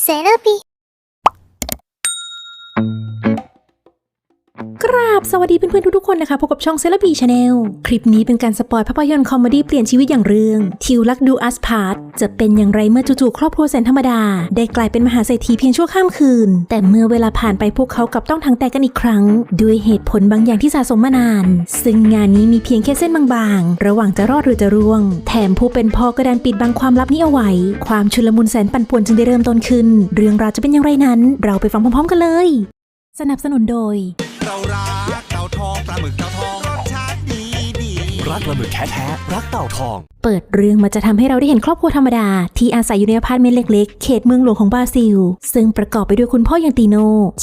เซเลบีกราบสวัสดีเพื่อนๆทุกๆคนนะคะพบกับช่องเซเลบีชาแนลคลิปนี้เป็นการสปอยภาพยนตร์คอมเมดี้เปลี่ยนชีวิตอย่างเรื่องทิวลักดูอัสพาร์ทจะเป็นอย่างไรเมื่อจู่ๆครอบครัวแสนธรรมดาได้กลายเป็นมหาเศรษฐีเพียงชั่วข้ามคืนแต่เมื่อเวลาผ่านไปพวกเขากลับต้องทั้งแตกกันอีกครั้งด้วยเหตุผลบางอย่างที่สะสมมานานซึ่งงานนี้มีเพียงแค่เส้นบางๆระหว่างจะรอดหรือจะร่วงแถมผู้เป็นพ่อก็ดันปิดบังความลับนี้เอาไว้ความชุลมุนแสนปั่นป่วนจึงได้เริ่มต้นขึ้นเรื่องราวจะเป็นอย่างไรนั้นเราไปฟังพร้อมๆกันเลยสนับสนุนโดยเรารักเต่าทองปลาหมึกเต่าทองรสชาติดีรักปลาหมึกแท้ๆรักเต่าทองเปิดเรื่องมาจะทำให้เราได้เห็นครอบครัวธรรมดาที่อาศัยอยู่ในอพาร์ตเมนต์เล็กๆเขตเมืองหลวงของบราซิลซึ่งประกอบไปด้วยคุณพ่ออย่างติโน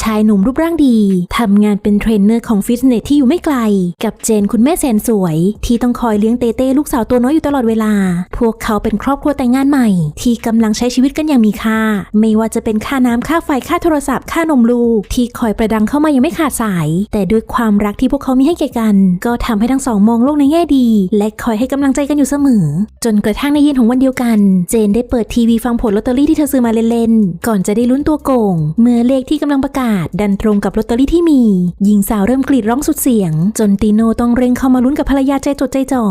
ชายหนุ่มรูปร่างดีทำงานเป็นเทรนเนอร์ของฟิตเนสที่อยู่ไม่ไกลกับเจนคุณแม่แสนสวยที่ต้องคอยเลี้ยงเต้เต้ลูกสาวตัวน้อยอยู่ตลอดเวลาพวกเขาเป็นครอบครัวแต่งงานใหม่ที่กำลังใช้ชีวิตกันอย่างมีค่าไม่ว่าจะเป็นค่าน้ำค่าไฟค่าโทรศัพท์ค่านมลูกที่คอยประดังเข้ามายังไม่ขาดสายแต่ด้วยความรักที่พวกเขามีให้แก่กันก็ทำให้ทั้งสองมองโลกในแง่ดีและคอยให้กำลังใจกันอยู่เสมอจนกระทั่งในเย็นของวันเดียวกันเจนได้เปิดทีวีฟังผลลอตเตอรี่ที่เธอซื้อมาเล่นๆก่อนจะได้ลุ้นตัวโกงเมื่อเลขที่กำลังประกาศดันตรงกับลอตเตอรี่ที่มีหญิงสาวเริ่มกรีดร้องสุดเสียงจนติโนต้องเร่งเข้ามาลุ้นกับภรรยาใจจดใจจ่อ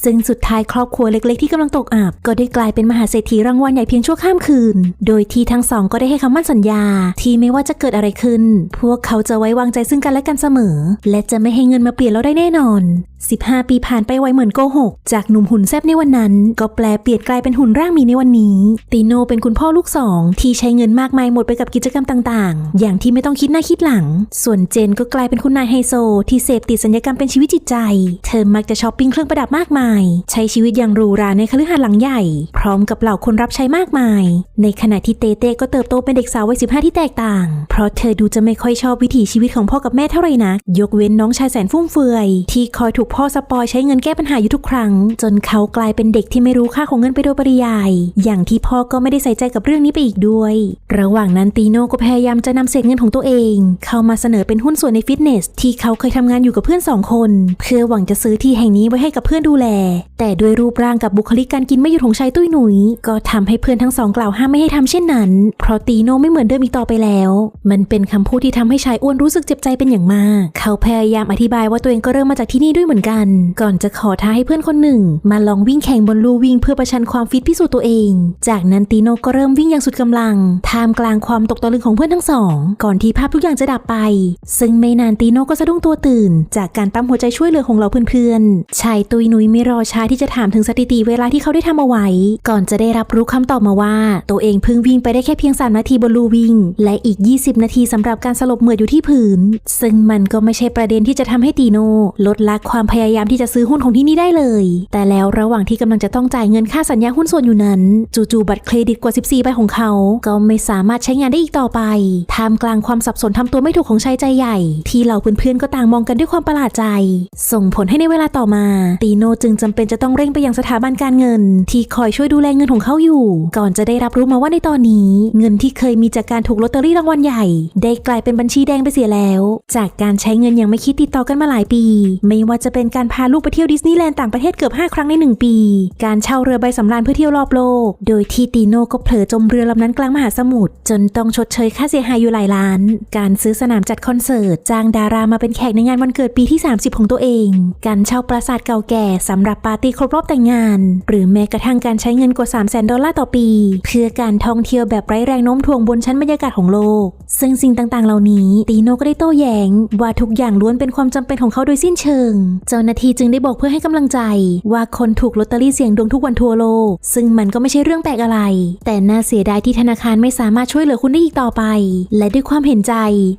ซึ่งสุดท้ายครอบครัวเล็กๆที่กำลังตกอับก็ได้กลายเป็นมหาเศรษฐีรางวัลใหญ่เพียงชั่วข้ามคืนโดยที่ทั้งสองก็ได้ให้คำมั่นสัญญาที่ไม่ว่าจะเกิดอะไรขึ้นพวกเขาจะไว้วางใจซึ่งกันและกันเสมอและจะไม่ให้เงินมาเปลี่ยนเราได้แน่นอน15 ปีผ่านไปไวเหมือนโกหกจากหนุ่มหุ่นแซ่บในวันนั้นก็แปลเปลี่ยนกลายเป็นหุ่นร่างมีในวันนี้ติโนเป็นคุณพ่อลูกสองที่ใช้เงินมากมายหมดไปกับกิจกรรมต่างๆอย่างที่ไม่ต้องคิดหน้าคิดหลังส่วนเจนก็กลายเป็นคุณนายไฮโซที่เสพติดสัญญกรรมเป็นชีวิตจิตใจเธอมักจะช้อปปิ้งเครื่องประดับมากมายใช้ชีวิตอย่างหรูหราในคฤหาสน์หลังใหญ่พร้อมกับเหล่าคนรับใช้มากมายในขณะที่เตเต้ก็เติบโตเป็นเด็กสาววัย15ที่แตกต่างเพราะเธอดูจะไม่ค่อยชอบวิถีชีวิตของพ่อกับแม่เท่าไหร่นักยกเว้นน้องชายแสนฟุ่มเฟือยที่คอยถูกพ่อสปอยใช้เงินแก้ปัญหาอยู่ทุกครั้งจนเขากลายเป็นเด็กที่ไม่รู้ค่าของเงินไปโดยปริยายอย่างที่พ่อก็ไม่ได้ใส่ใจกับเรื่องนี้ไปอีกด้วยระหว่างนั้นติโนก็พยายามจะนำเศษเงินของตัวเองเข้ามาเสนอเป็นหุ้นส่วนในฟิตเนสที่เขาเคยทำงานอยู่กับเพื่อน2 คนเพื่อหวังจะซื้อที่แห่งนี้ไว้ให้กับเพื่อนดูแลแต่ด้วยรูปร่างกับบุคลิกการกินไม่หยุดของชายตุ้ยหนุยก็ทำให้เพื่อนทั้งสองกล่าวห้ามไม่ให้ทำเช่นนั้นเพราะติโนไม่เหมือนเดิมอีกต่อไปแล้วมันเป็นคำพูดที่ทำให้ชายอ้วนรู้สึกเจ็บใจเป็นอย่างมากเขาพยายามอธิบายว่าตัวเองก็เริ่มมาจากที่นี่ด้วยเหมือนกันก่อนจะขอท้าให้เพื่อนคนหนึ่งมาลองวิ่งแข่งบนลู่วิ่งเพื่อประชันความฟิตพิสูจน์ตัวเองจากนั้นติโนก็เริ่มวิ่งอย่างสุดกำลังท่ามกลางความตกตะลึงของเพื่อนทั้งสองก่อนที่ภาพทุกอย่างจะดับไปซึ่งไม่นานติโนก็สะดุ้งตัวตื่นจากการปั๊มหัวใจช่วยเหลือของเราเพื่อนๆชายตุยนุยไม่รอช้าที่จะถามถึงสถิติเวลาที่เขาได้ทำเอาไว้ก่อนจะได้รับรู้คำตอบมาว่าตัวเองเพิ่งวิ่งไปได้แค่เพียง3 นาทีบนลู่วิ่งและอีก20 นาทีสำหรับการสลบเหมือดอยู่ที่พื้นซึ่งมันก็ไม่ใช่ประเด็นที่จะทำให้ติโนลดละความพยายามที่จะซื้อหุ้นของที่นี่ได้เลยแต่แล้วระหว่างที่กำลังจะต้องจ่ายเงินค่าสัญญาหุ้นส่วนอยู่นั้นจู่ๆบัตรเครดิตกว่า14 ใบของเขาก็ไม่สามารถใช้งานได้อีกต่อไปท่ามกลางความสับสนทำตัวไม่ถูกของชายใจใหญ่ที่เหล่าเพื่อนๆก็ต่างมองกันด้วยความประหลาดใจส่งผลให้ในเวลาต่อมาติโนจึงจำเป็นจะต้องเร่งไปยังสถาบันการเงินที่คอยช่วยดูแลเงินของเขาอยู่ก่อนจะได้รับรู้มาว่าในตอนนี้เงินที่เคยมีจากการถูกลอตเตอรี่รางวัลใหญ่ได้กลายเป็นบัญชีแดงไปเสียแล้วจากการใช้เงินอย่างไม่คิดติดต่อกันมาหลายปีไม่ว่าจะเป็นการพาลูกไปเที่ยวดิสนีย์แลนด์ต่างประเทศเกือบ5 ครั้งใน1 ปีการเช่าเรือใบสำราญเพื่อเที่ยวรอบโลกโดยที่ติโนก็เผลอจมเรือลำนั้นกลางมหาสมุทรจนต้องชดเชยค่าเสียหายอยู่หลายล้านการซื้อสนามจัดคอนเสิร์ตจ้างดารามาเป็นแขกในงานวันเกิดปีที่30ของตัวเองการเช่าปราสาทเก่าแก่สำหรับปาร์ตี้ครบรอบแต่งงานหรือแม้กระทั่งการใช้เงินกว่า$300,000 ต่อปีเพื่อการท่องเที่ยวแบบไร้แรงโน้มถ่วงบนชั้นบรรยากาศของโลกซึ่งสิ่งต่างๆเหล่านี้ติโนก็ได้โต้แย้งว่าทุกอย่างล้วนเป็นความจำเป็นของเขาโดยสิ้นเชิงเจ้าหน้าที่จึงได้บอกเพื่อให้กำลังใจว่าคนถูกลอตเตอรี่เสี่ยงดวงทุกวันทั่วโลกซึ่งมันก็ไม่ใช่เรื่องแปลกอะไรแต่น่าเสียดายที่ธนาคารไม่สามารถช่วยเหลือคุณได้อีกต่อไปและด้วยความเห็นใจ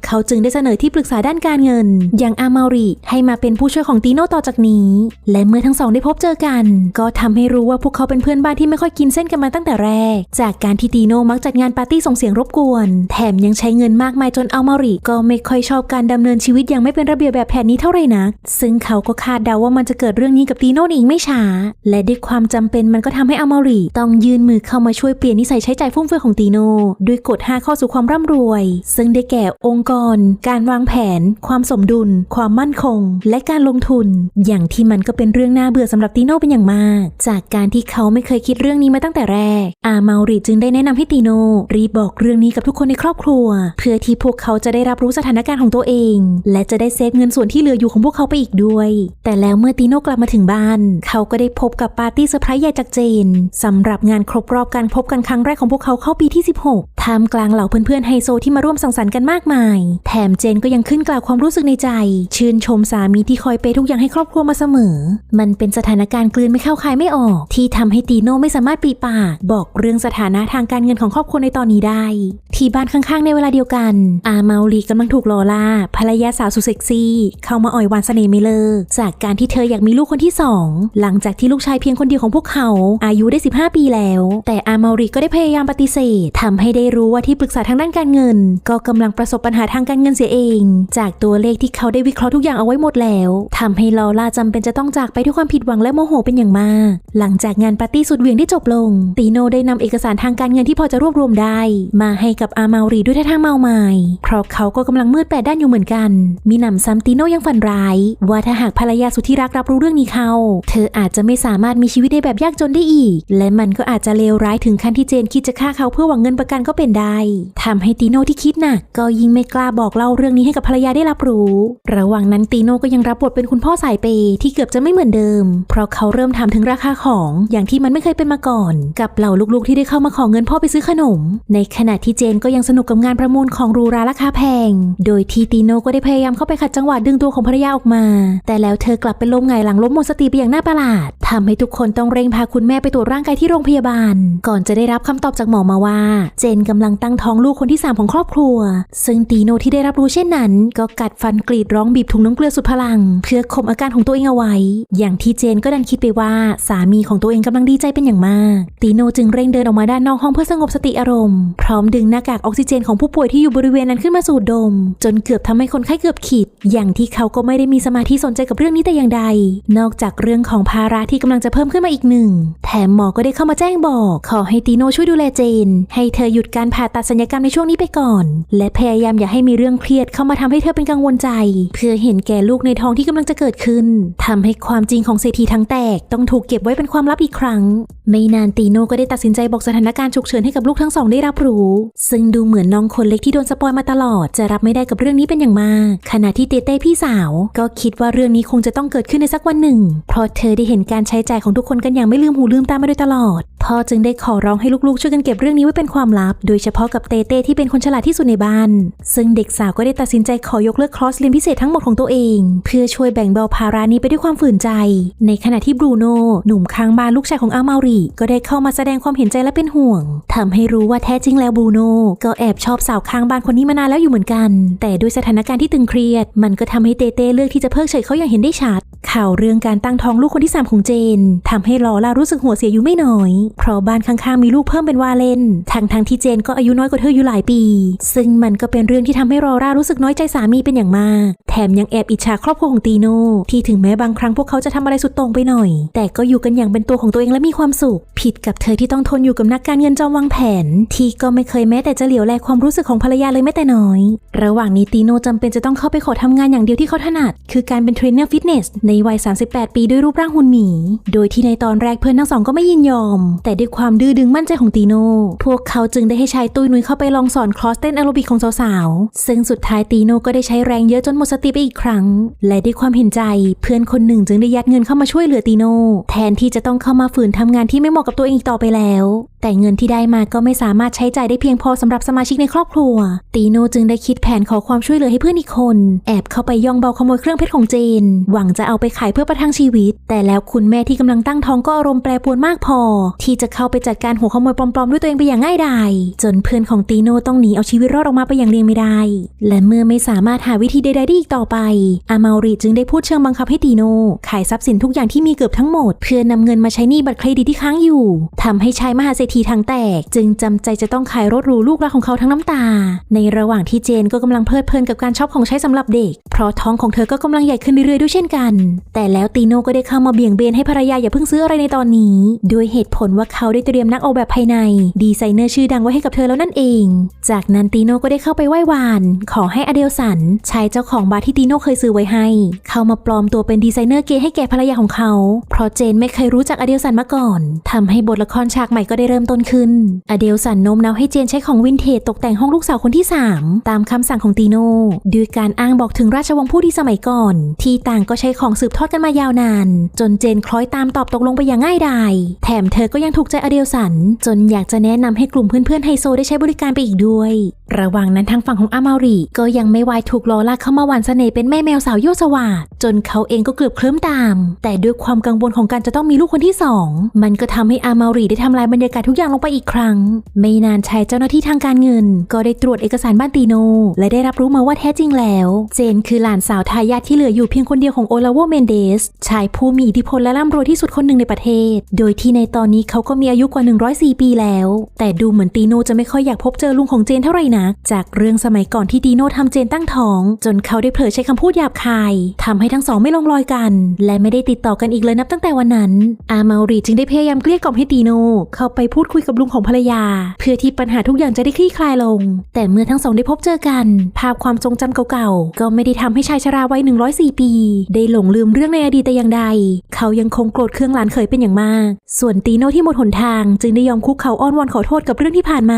เขาจึงได้เสนอที่ปรึกษาด้านการเงินอย่างอามาริให้มาเป็นผู้ช่วยของติโนต่อจากนี้และเมื่อทั้งสองได้พบเจอกันก็ทำให้รู้ว่าพวกเขาเป็นเพื่อนบ้านที่ไม่ค่อยกินเส้นกันมาตั้งแต่แรกจากการที่ติโนมักจัดงานปาร์ตี้ส่งเสียงรบกวนแถมยังใช้เงินมากมายจนอามาริก็ไม่ค่อยชอบการดำเนินชีวิตอย่างไม่เป็นระเบียบแบบแผนนี้เท่าไหร่นักซึ่งเขาก็คาดเดาว่ามันจะเกิด ดเรื่องนี้กับตีโน่อีกไม่ช้าและด้วยความจำเป็นมันก็ทำให้อามาริต้องยื่นมือเข้ามาช่วยเปลี่ยนนิสัยใช้จ่ายฟุ่มเฟือยของตีโน่ด้วยกฎ5 ข้อสู่ความร่ำรวยซึ่งได้แก่องค์กรการวางแผนความสมดุลความมั่นคงและการลงทุนอย่างที่มันก็เป็นเรื่องน่าเบื่อสำหรับตีโน่เป็นอย่างมากจากการที่เขาไม่เคยคิดเรื่องนี้มาตั้งแต่แรกอามาริจึงได้แนะนำให้ตีโน่รีบบอกเรื่องนี้กับทุกคนในครอบครัวเพื่อที่พวกเขาจะได้รับรู้สถานการณ์ของตัวเองและจะได้เซฟเงินส่วนที่เหลืออยู่ของพวกเขาไปอีกด้วยแต่แล้วเมื่อตีโน่กลับมาถึงบ้านเขาก็ได้พบกับปาร์ตี้เซอร์ไพรส์ใหญ่จากเจนสำหรับงานครบรอบการพบกันครั้งแรกของพวกเขาเข้าปีที่16ท่ามกลางเหล่าเพื่อนๆไฮโซที่มาร่วมสังสรรค์กันมากมายแถมเจนก็ยังขึ้นกล่าวความรู้สึกในใจชื่นชมสามีที่คอยเปย์ทุกอย่างให้ครอบครัวมาเสมอมันเป็นสถานการณ์กลืนไม่เข้าคายไม่ออกที่ทำให้ตีโน่ไม่สามารถปริปากบอกเรื่องสถานะทางการเงินของครอบครัวในตอนนี้ได้ที่บ้านข้างๆในเวลาเดียวกันอามาริกำลังถูกลอล่าภรรยาสาวสุดเซ็กซี่เข้ามาอ่อยหวานเสน่ห์ไม่เลิกจากการที่เธออยากมีลูกคนที่2หลังจากที่ลูกชายเพียงคนเดียวของพวกเขาอายุได้15 ปีแล้วแต่อามาริก็ได้พยายามปฏิเสธทำให้ได้รู้ว่าที่ปรึกษาทางด้านการเงินก็กำลังประสบปัญหาทางการเงินเสียเองจากตัวเลขที่เขาได้วิเคราะห์ทุกอย่างเอาไว้หมดแล้วทำให้ลอล่าจำเป็นจะต้องจากไปด้วยความผิดหวังและโมโหเป็นอย่างมากหลังจากงานปาร์ตี้สุดเหวี่ยงได้จบลงตีโน่ได้นำเอกสารทางการเงินที่พอจะรวบรวมได้มาให้กับอามาริด้วยท่าทางเมาหมายเพราะเขาก็กำลังมืดแปดด้านอยู่เหมือนกันมีหนำซ้ำตีโน่ยังฝันร้ายว่าถ้าหากภรรยาสุดที่รักรับรู้เรื่องนี้เขาเธออาจจะไม่สามารถมีชีวิตได้แบบยากจนได้อีกและมันก็อาจจะเลวร้ายถึงขั้นที่เจนคิดจะฆ่าเขาเพื่อหวังเงินประกันก็เป็นได้ทำให้ตีโน่ที่คิดหนักก็ยิ่งไม่กล้าบอกเล่าเรื่องนี้ให้กับภรรยาได้รับรู้ระหว่างนั้นตีโน่ก็ยังรับบทเป็นคุณพ่อสายเปย์ที่เกือบจะไม่เหมือนเดิมเพราะเขาเริ่มถามถึงราคาของอย่างที่มันไม่เคยเป็นมาก่อนกับเหล่าลูกๆที่ได้เข้ามาขอเงินพ่อไปซื้อขนมในขณะที่เจนก็ยังสนุกกับงานประมูลของหรูหราราคาแพงโดยที่ตีโน่ก็ได้พยายามเข้าไปขัดจังหวะดึงตัวของภรรยาออกมาแต่แล้วเธอกลับเป็นลมหงายหลังล้มหมดสติไปอย่างน่าประหลาดทำให้ทุกคนต้องเร่งพาคุณแม่ไปตรวจร่างกายที่โรงพยาบาลก่อนจะได้รับคำตอบจากหมอมาว่าเจนกำลังตั้งท้องลูกคนที่3ของครอบครัวซึ่งตีโน่ที่ได้รับรู้เช่นนั้นก็กัดฟันกรีดร้องบีบถุงน้ำเกลือสุดพลังเพื่อข่มอาการของตัวเองเอาไว้อย่างที่เจนก็ดันคิดไปว่าสามีของตัวเองกำลังดีใจเป็นอย่างมากตีโน่จึงเร่งเดินออกมาด้านนอกห้องเพื่อสงบสติอารมณ์พร้อมดึงหน้ากากออกซิเจนของผู้ป่วยที่อยู่บริเวณนั้นขึ้นมาสูดดมจนเกือบทำให้คนไข้เกือบขีดอย่างที่เขาก็ไม่ได้มีสมาธิสนใจกับเรื่องนี้แต่อย่างใดนอกจากเรื่องของภาระที่กำลังจะเพิ่มขึ้นมาอีกหนึ่งแถมหมอก็ได้เข้ามาแจ้งบอกขอให้ตีโน่ช่วยดูแลเจนให้เธอหยุดการผ่าตัดศัลยกรรมในช่วงนี้ไปก่อนและพยายามอย่าให้มีเรื่องเครียดเข้ามาทำให้เธอเป็นกังวลใจเพื่อเห็นแก่ลูกในท้องที่กำลังจะเกิดขึ้นทำให้ความจริงของเศรษฐีทั้งแตกต้องถูกเก็บไว้เป็นความลับอีกครั้งไม่นานตีโน่ก็ได้ตัดสินใจบอกสถานการณ์ฉุกเฉินให้กับลูกทั้งสองได้รับรู้ซึ่งดูเหมือนน้องคนเล็กที่โดนสปอยมาตลอดจะรับไม่ได้กับเรื่องนี้เป็นอย่างมากขณะที่เต้พี่สาวก็คิดว่าเรื่องนี้คงจะต้องเกิดขึ้นในสักวันหนึ่งเพราะเธอได้เห็นการใช้จ่ายของทุกคนกันอย่างไม่ลืมหูลืมตามาโดยตลอดพ่อจึงได้ขอร้องให้ลูกๆช่วยกันเก็บเรื่องนี้ไว้เป็นความลับโดยเฉพาะกับเต้ที่เป็นคนฉลาดที่สุดในบ้านซึ่งเด็กสาวก็ได้ตัดสินใจขอยกเลิกคอร์สเรียนพิเศษทั้งหมดของตัวเองเพื่อช่วยแบ่งเบาภาระนี้ไปด้วยความฝืนใจในขณะที่บรูโน่หนุ่มข้างบ้านลูกชายของอามาริก็ได้เข้ามาแสดงความเห็นใจและเป็นห่วงทำให้รู้ว่าแท้จริงแล้วบรูโน่ก็แอบชอบสาวข้างบ้านคนนี้มานานแล้วอยู่เหมือนกันแต่ด้วยสถานการณ์ที่ตึงเครียดมันก็ทำให้เต้เลือกที่จะเพิกเฉยเขาอย่างเห็นได้ชัดข่าวเรื่องการตั้งท้องลูกคนที่3ของเจนทำให้ลอล่ารู้สึกหัวเสียอยู่ไม่น้อยเพราะบ้านข้างๆมีลูกเพิ่มเป็นว่าเล่นทั้งที่เจนก็อายุน้อยกว่าเธออยู่หลายปีซึ่งมันก็เป็นเรื่องที่ทำให้ลอล่ารู้สึกน้อยใจสามีเป็นอย่างมากแถมยังแอบอิจฉาครอบครัวของตีโน่ที่ถึงแม้บางครั้งพวกเขาจะทำอะไรสุดโต่งไปหน่อยแต่ก็อยู่กันอย่างเป็นตัวของตัวเองและมีความสุขผิดกับเธอที่ต้องทนอยู่กับนักการเงินจอมวางแผนที่ก็ไม่เคยแม้แต่จะเหลียวแลความรู้สึกของภรรยาเลยแม้แต่น้อยระหว่างนี้ตีโน่จำเป็นจะต้องเข้าไปขอทำงานอย่างเดียวที่เขาถนัดคือการเป็นเทรนเนอร์ฟิตเนสในวัย38 ปีด้วยรูปร่างหุ่นหมีโดยที่ในตอนแรกเพื่อนทั้งสองก็ไม่ยินยอมแต่ด้วยความดื้อดึงมั่นใจของตีโน่พวกเขาจึงได้ให้ชายตุ้ยนุ้ยเข้าไปลองสอนคลอสเต้นแอโรบิกของสาวๆซึ่งสุดท้ายตีโน่ก็ได้ใช้แรงเยอะจนหมดสติไปอีกครั้งและด้วยความเห็นใจเพื่อนคนหนึ่งจึงได้ยัดเงินเข้ามาช่วยเหลือตีโน่แทนที่จะต้องเข้ามาฝืนทำงานที่ไม่เหมาะกับตัวเองอีกต่อไปแล้วแต่เงินที่ได้มาก็ไม่สามารถใช้จ่ายได้เพียงพอสำหรับสมาชิกในครอบครัวตีโน่จึงได้คิดแผนขอความช่วยเหลือให้เพื่อนอีกคนแอบเข้าไปย่องเบาขโมยเครื่องเพชรของเจนหวังจะเอาไปขายเพื่อประทังชีวิตแต่แล้วคุณแม่ที่กำลังตั้งท้องก็อารมณ์แปรปรวนมากพอที่จะเข้าไปจัดการหัวขโมยปลอมๆด้วยตัวเองไปอย่างง่ายดายจนเพื่อนของตีโน่ต้องหนีเอาชีวิตรอดออกมาไปอย่างเลี่ยงไม่ได้และเมื่อไม่สามารถหาวิธีใดๆได้อีกต่อไปอามาริจึงได้พูดเชิงบังคับให้ตีโน่ขายทรัพย์สินทุกอย่างที่มีเกือบทั้งหมดเพื่อนำเงินมาใช้หนี้บัตรเครดิตที่ค้างอยู่ทำให้ชายมหาเศรษ ทีทางแตกจึงจำใจจะต้องขายรถหรูลูกรักของเขาทั้งน้ำตาในระหว่างที่เจนก็กำลังเพลิดเพลินกับการช็อปของใช้สำหรับเด็กเพราะท้องของเธอก็กำลังใหญ่ขึ้นเรื่อยๆด้วยเช่นกันแต่แล้วตีโน่ก็ได้เข้ามาเบี่ยงเบนให้ภรรยาอย่าเพิ่งซื้ออะไรในตอนนี้ด้วยเหตุผลว่าเขาได้เตรียมนักออกแบบภายในดีไซเนอร์ชื่อดังไว้ให้กับเธอแล้วนั่นเองจากนั้นตีโน่ก็ได้เข้าไปไหว้วานขอให้อเดลสันชายเจ้าของบาร์ที่ตีโน่เคยซื้อไว้ให้เข้ามาปลอมตัวเป็นดีไซเนอร์เกย์ให้แก่ภรรยาของเขาเพราะเจนไม่เคยรู้จักอเดลสันมาก่อนทำให้บทละครฉากใหม่ก็ได้เริ่มต้นขึ้นอเดลสันโน้มน้าวให้เจนใช้ของวินเทจตกแต่งห้องลูกสาวคนที่3ตามคำสั่งของตีโน่ด้วยการอ้างบอกถึงราชวงศ์ผู้ดีสมัยก่อนที่ต่างก็ใช้ของสืบทอดกันมายาวนานจนเจนคล้อยตามตอบตกลงไปอย่างง่ายดายแถมเธอก็ยังถูกใจอเดลสันจนอยากจะแนะนำให้กลุ่มเพื่อนๆไฮโซได้ใช้บริการไปอีกด้วยระหว่างนั้นทางฝั่งของอามาริก็ยังไม่วายถูกล้อลากเข้ามาหวานเสน่ห์เป็นแม่แมวสาวยั่วสวาทจนเขาเองก็เกือบเคลิ้มตามแต่ด้วยความกังวลของการจะต้องมีลูกคนที่2มันก็ทำให้อามาริได้ทำลายบรรยากาศทุกอย่างลงไปอีกครั้งไม่นานชายเจ้าหน้าที่ทางการเงินก็ได้ตรวจเอกสารบ้านตีโนและได้รับรู้มาว่าแท้จริงแล้วเจนคือหลานสาวทายาทที่เหลืออยู่เพียงคนเดียวของโอลาโวเมนเดสชายผู้มีอิทธิพลและร่ำรวยที่สุดคนหนึ่งในประเทศโดยที่ในตอนนี้เขาก็มีอายุกว่า104 ปีแล้วแต่ดูเหมือนตีโนจะไม่ค่อยอยากพบเจอลุงของเจนเท่าไหร่นักจากเรื่องสมัยก่อนที่ตีโนทำเจนตั้งท้องจนเขาได้เผลอใช้คำพูดหยาบคายทำให้ทั้งสองไม่ลงรอยกันและไม่ได้ติดต่อกันอีกเลยนับตั้งแต่วันนั้นอามาริจึงได้พยายามเกลี้ยกล่อมให้ตีโนเข้าไปพูดคุยกับลุงของภรรยาเพื่อที่ปัญหาทุกอย่างจะได้คลี่คลายลงแต่เมื่อทั้งสองได้พบเจอกันภาพความทรงจำเก่าๆก็ไม่ได้ทำให้ชายชราวัย104 ปีได้หลงลืมเรื่องในอดีตแต่อย่างใดเขายังคงโกรธเคืองหลานเขยเป็นอย่างมากส่วนตีโนที่หมดหนทางจึงได้ยอมคุกเข่าอ้อนวอนขอโทษกับเรื่องที่ผ่านมา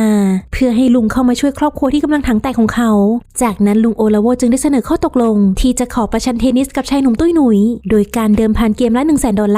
เพื่อให้ลุงเข้ามาช่วยครอบครัวที่กำลังถังแตกของเขาจากนั้นลุงโอลาโวจึงได้เสนอข้อตกลงที่จะขอประชันเทนนิสกับชายหนุ่มตุ้ยหนุยโดยการเดิมพันเกมละ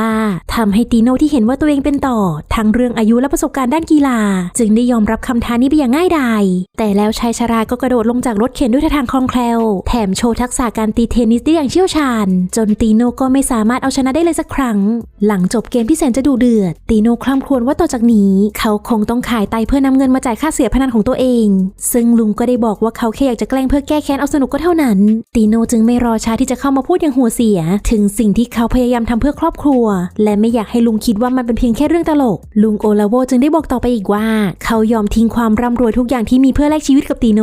$100,000ทำให้ตีโนที่เห็นว่าตัวเองเป็นต่อทั้งเรื่องอายุและประสบการณ์ด้านกีฬาจึงได้ยอมรับคำท้านี้ไปอย่างง่ายดายแต่แล้วชายชราก็กระโดดลงจากรถเข็นด้วยท่าทางคล่องแคล่วแถมโชว์ทักษะการตีเทนนิสได้อย่างเชี่ยวชาญจนตีโนก็ไม่สามารถเอาชนะได้เลยสักครั้งหลังจบเกมที่แสนจะดุเดือดตีโนคร่ำครวญว่าต่อจากนี้เขาคงต้องขายไตเพื่อนำเงินมาจ่ายค่าเสียพนันของตัวเองซึ่งลุงก็ได้บอกว่าเขาแค่อยากจะแกล้งเพื่อแก้แค้นเอาสนุกก็เท่านั้นตีโนจึงไม่รอช้าที่จะเข้ามาพูดอย่างหัวเสียถึงสิ่งที่เขาพยายามทำเพื่อครอบครัวและไม่อยากให้ลุงคิดว่ามันเป็นเพียงแค่เรื่องตลกลุงโอลาโวจึงได้บอกต่อไปอีกว่าเขายอมทิ้งความร่ำรวยทุกอย่างที่มีเพื่อแลกชีวิตกับตีโน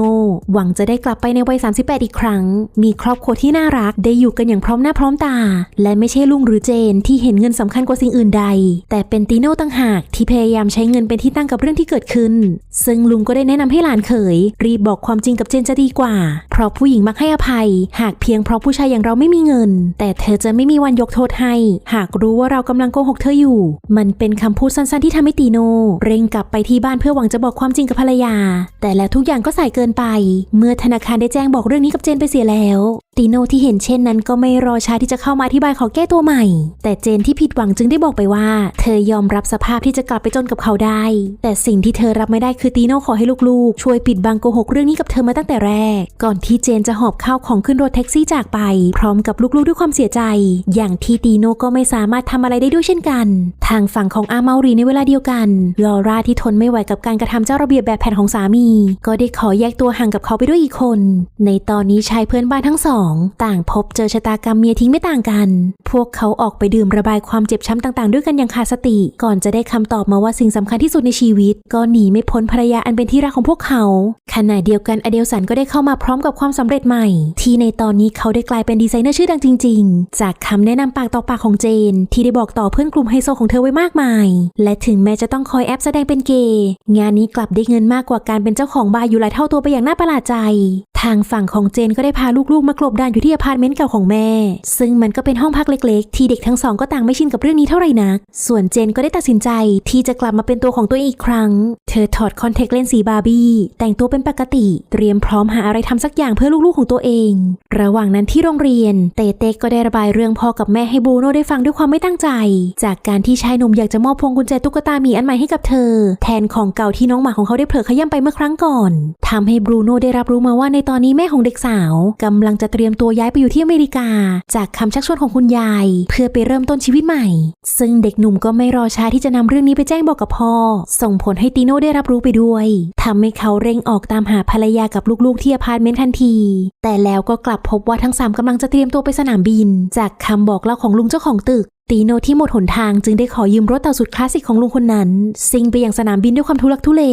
หวังจะได้กลับไปในวัย38อีกครั้งมีครอบครัวที่น่ารักได้อยู่กันอย่างพร้อมหน้าพร้อมตาและไม่ใช่ลุงหรือเจนที่เห็นเงินสำคัญกว่าสิ่งอื่นใดแต่เป็นตีโนต่างหากที่พยายามใช้เงินเป็นที่ตั้งกับเรื่องที่เกิดขึ้นซึ่งลุงก็ได้แนะนำให้หลานเขยรีบบอกความจริงกับเจนจะดีกว่าเพราะผู้หญิงมักให้อภัยหากเพียงเพราะผู้ชายอย่างเราไม่มีเงินแต่เธอจะไม่มีวันยกโทษให้หากรู้ว่าเรากำลังโกหกเธออยู่มันเป็นคำพูดสั้นๆที่ทำให้ตีโนเร่งกลับไปที่บ้านเพื่อหวังจะบอกความจริงกับภรรยาแต่แล้วทุกอย่างก็สายเกินไปเมื่อธนาคารได้แจ้งบอกเรื่องนี้กับเจนไปเสียแล้วตีโนที่เห็นเช่นนั้นก็ไม่รอช้าที่จะเข้ามาอธิบายขอแก้ตัวใหม่แต่เจนที่ผิดหวังจึงได้บอกไปว่าเธอยอมรับสภาพที่จะกลับไปจนกับเขาได้แต่สิ่งที่เธอรับไม่ได้คือตีโนขอให้ลูกๆช่วยปิดบังโกหกเรื่องนี้กับเธอมาตั้งแต่แรกก่อนที่เจนจะหอบข้าวของขึ้นรถแท็กซี่จากไปพร้อมกับลูกๆด้วยความเสียใจอย่างที่ตีโนก็ไม่สามารถทำอะไรได้ด้วยเช่นกันทางฝั่งของอามารีในเวลาเดียวกันลอร่าที่ทนไม่ไหวกับการกระทำเจ้าระเบียบแบบแผนของสามีก็ได้ขอแยกตัวห่างกับเขาไปด้วยอีกคนในตอนนี้ชายเพื่อนบ้านทั้งสองต่างพบเจอชะตากรรมเมียทิ้งไม่ต่างกันพวกเขาออกไปดื่มระบายความเจ็บช้ำต่างๆด้วยกันอย่างขาดสติก่อนจะได้คำตอบมาว่าสิ่งสำคัญที่สุดในชีวิตก็หนีไม่พ้นภรรยาอันเป็นที่รักของพวกเขาขณะเดียวกันอเดลสันก็ได้เข้ามาพร้อมกับความสำเร็จใหม่ที่ในตอนนี้เขาได้กลายเป็นดีไซเนอร์ชื่อดังจริงๆจากคำแนะนำปากต่อปากของเจนที่ได้บอกต่อเพื่อนกลุ่มไฮโซของเธอไว้มากมายและถึงแม้จะต้องคอยแอบแสดงเป็นเกย์งานนี้กลับได้เงินมากกว่าการเป็นเจ้าของบาร์อยู่หลายเท่าตัวไปอย่างน่าประหลาดใจทางฝั่งของเจนก็ได้พาลูกๆมากลบดานอยู่ที่อพาร์ตเมนต์เก่าของแม่ซึ่งมันก็เป็นห้องพักเล็กๆที่เด็กทั้งสองก็ต่างไม่ชินกับเรื่องนี้เท่าไหร่นักส่วนเจนก็ได้ตัดสินใจที่จะกลับมาเป็นตัวของตัวเองอีกครั้งเธอถอดคอนแทคเลนส์สีบาร์บี้แต่งตัวเป็นปกติเตรียมพร้อมหาอะไรทำสักอย่างเพื่อลูกๆของตัวเองระหว่างนั้นที่โรงเรียนเตเต้ก็ได้ระบายเรื่องพ่อกับแม่ให้บรูโน่ได้ฟังด้วยความไม่ตั้งใจจากการที่ชายหนุ่มอยากจะมอบพวงกุญแจตุ๊กตาหมีอันใหม่ให้กับเธอแทนของเก่าที่น้องหมาของเขาได้เผลอขย้ำไปเมื่อครั้งก่อนทำให้บรูโน่ได้รับรู้มาว่าในตอนนี้แม่ของเด็กสาวกำลังจะเตรียมตัวย้ายไปอยู่ที่อเมริกาจากคำชักชวนของคุณยายเพื่อไปเริ่มต้นชีวิตใหม่ซึ่งเด็กหนุ่มก็ไม่รอช้าที่จะนำเรื่องนี้ไปแจ้งบอกกับพ่อส่งผลให้ตีโน่ได้รับรู้ไปด้วยทำให้เขาเร่งออกตามหาภรรยากับลูกๆที่อพาร์ตเมนต์ทันทีแต่แล้วก็กลับพบว่าทั้ง3กำลังจะเตรียมตัวไปสนามบินจากคำบอกเล่าของลุงเจ้าของตึก ตีโนที่หมดหนทางจึงได้ขอยืมรถเต่าสุดคลาสสิกของลุงคนนั้นซิ่งไปยังสนามบินด้วยความทุลักทุเล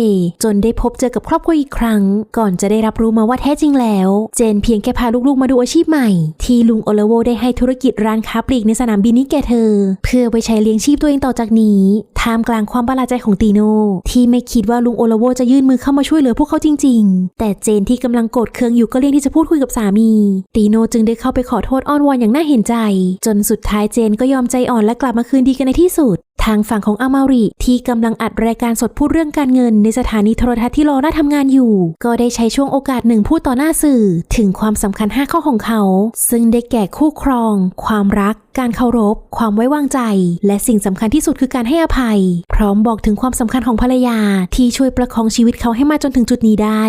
จนได้พบเจอกับครอบครัวอีกครั้งก่อนจะได้รับรู้มาว่าแท้จริงแล้วเจนเพียงแค่พาลูกๆมาดูอาชีพใหม่ที่ลุงโอลาโวได้ให้ธุรกิจร้านค้าปลีกในสนามบินนี้แก่เธอเพื่อไปใช้เลี้ยงชีพตัวเองต่อจากนี้ท่ามกลางความประหลาดใจของตีโนที่ไม่คิดว่าลุงโอลาโวจะยื่นมือเข้ามาช่วยเหลือพวกเขาจริงๆแต่เจนที่กำลังโกรธเคืองอยู่ก็เลี่ยงที่จะพูดคุยกับสามีตีโนจึงได้เข้าไปขอโทษอ้อนวอนอย่างน่าเห็นใจจนสุดท้ายเจนก็ยอมใจอ่อนและกลับมาคืนดีกันในที่สุดทางฝั่งของอามาริที่กำลังอัดรายการสดพูดเรื่องการเงินในสถานีโทรทัศน์ที่ลอร่าทำงานอยู่ก็ได้ใช้ช่วงโอกาสหนึ่งพูดต่อหน้าสื่อถึงความสำคัญ5ข้อของเขาซึ่งได้แก่คู่ครองความรักการเคารพความไว้วางใจและสิ่งสำคัญที่สุดคือการให้อภัยพร้อมบอกถึงความสำคัญของภรรยาที่ช่วยประคองชีวิตเขาให้มาจนถึงจุดนี้ได้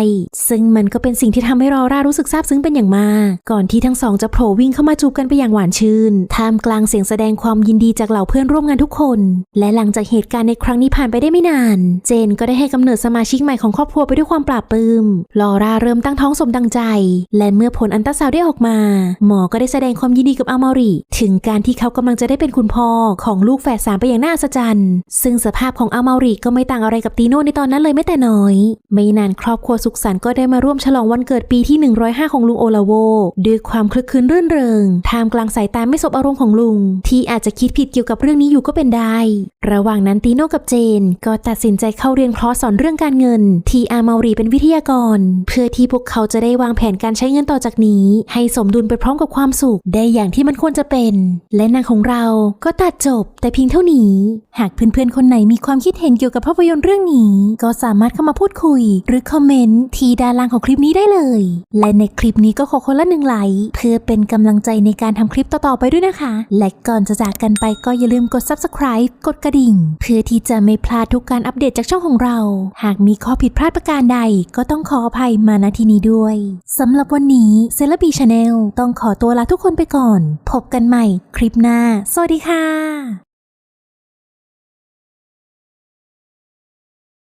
ซึ่งมันก็เป็นสิ่งที่ทำให้ลอร่ารู้สึกซาบซึ้งเป็นอย่างมากก่อนที่ทั้งสองจะโผล่วิ่งเข้ามาจูบกันไปอย่างหวานชื่นท่ามกลางเสียงแสดงความยินดีจากเหล่าเพื่อนร่วมงานทุกคนและหลังจากเหตุการณ์ในครั้งนี้ผ่านไปได้ไม่นานเจนก็ได้ให้กำเนิดสมาชิกใหม่ของครอบครัวไปด้วยความปลาบปลื้มลอร่าเริ่มตั้งท้องสมดังใจและเมื่อผลอัลตราซาวด์ได้ออกมาหมอก็ได้แสดงความยินดีกับอามาริถึงการที่เขากำลังจะได้เป็นคุณพ่อของลูกแฝด3ไปอย่างน่าอัศจรรย์ซึ่งสภาพของอามาริก็ไม่ต่างอะไรกับตีโน่ในตอนนั้นเลยแม้แต่น้อยไม่นานครอบครัวสุขสันต์ก็ได้มาร่วมฉลองวันเกิดปีที่105ของลุงโอลาโวด้วยความคลึกครื้นรื่นเริงท่ามกลางสายตาไม่สบอารมณ์ของลุงที่อาจจะคิดผิดเกี่ยวกับเรื่องนี้อยู่ก็เป็นได้ระหว่างนั้นตีโน่กับเจนก็ตัดสินใจเข้าเรียนคอร์สสอนเรื่องการเงินที่อามาริเป็นวิทยากรเพื่อที่พวกเขาจะได้วางแผนการใช้เงินต่อจากนี้ให้สมดุลไปพร้อมกับความสุขได้อย่างที่มันควรจะเป็นและหนังของเราก็ตัดจบแต่เพียงเท่านี้หากเพื่อนๆคนไหนมีความคิดเห็นเกี่ยวกับภาพยนตร์เรื่องนี้ก็สามารถเข้ามาพูดคุยหรือคอมเมนต์ที่ด้านล่างของคลิปนี้ได้เลยและในคลิปนี้ก็ขอคนละ1 ไลค์เพื่อเป็นกำลังใจในการทำคลิปต่อๆไปด้วยนะคะและก่อนจะจากกันไปก็อย่าลืมกด Subscribe กดกระดิ่งเพื่อที่จะไม่พลาดทุกการอัปเดตจากช่องของเราหากมีข้อผิดพลาดประการใดก็ต้องขออภัยมาณที่นี้ด้วยสำหรับวันนี้เซเลบีชาแนลต้องขอตัวลาทุกคนไปก่อนพบกันใหม่คลิปหน้าสวัสดีค่ะ